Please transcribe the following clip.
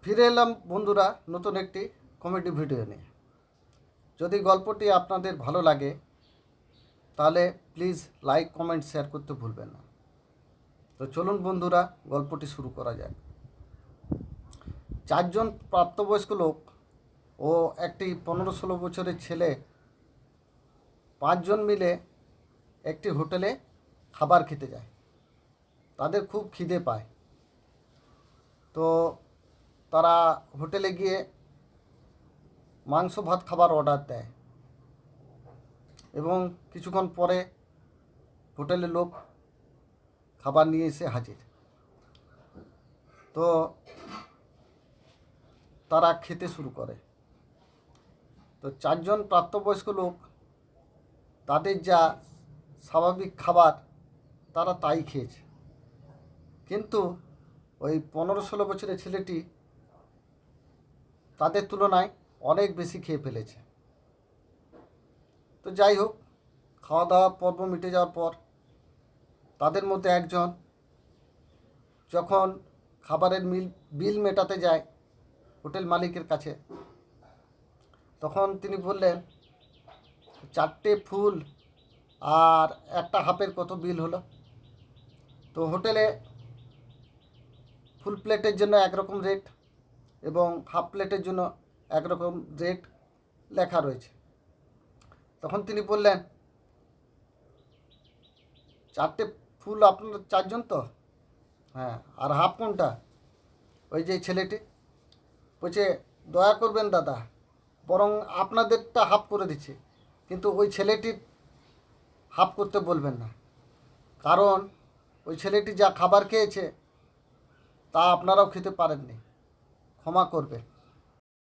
ফিরে এলাম বন্ধুরা নতুন একটি কমেডি ভিডিও নিয়ে। যদি গল্পটি আপনাদের ভালো লাগে তাহলে প্লিজ লাইক কমেন্ট শেয়ার করতে ভুলবেন না। তো চলুন বন্ধুরা গল্পটি শুরু করা যাক। চারজন প্রাপ্তবয়স্ক লোক ও একটি 15-16 বছরের ছেলে 5 জন মিলে একটি হোটেলে খাবার খেতে যায়। তাদের খুব খিদে পায়, তো তারা হোটেলে গিয়ে মাংস ভাত খাবার অর্ডার দেয় এবং কিছুক্ষণ পরে হোটেলের লোক খাবার নিয়ে এসে হাজির। তো তারা খেতে শুরু করে। তো চারজন প্রাপ্তবয়স্ক লোক তাদের যা স্বাভাবিক খাবার তারা তাই খেয়েছে, কিন্তু ওই 15-16 বছরের ছেলেটি তাদের তুলনায় অনেক বেশি খেয়ে ফেলেছে। তো যাই হোক, খাওয়া দাওয়া পর্ব মিটে যাওয়ার পর তাদের মধ্যে একজন যখন খাবারের বিল মেটাতে যায় হোটেল মালিকের কাছে, তখন তিনি বললেন 4টে ফুল আর একটা হাফের কত বিল হলো। তো হোটেলে ফুল প্লেটের জন্য একরকম রেট এবং হাফ প্লেটের জন্য একরকম রেট লেখা রয়েছে। তখন তিনি বললেন, 4টে ফুল আপনারা 4 জন তো? হ্যাঁ। আর হাফ কোনটা? ওই যে ছেলেটি বলছে, দয়া করবেন দাদা, বরং আপনাদেরটা হাফ করে দিচ্ছি, কিন্তু ওই ছেলেটির হাফ করতে বলবেন না, কারণ ওই ছেলেটি যা খাবার খেয়েছে তা আপনারাও খেতে পারেননি, ক্ষমা করবেন।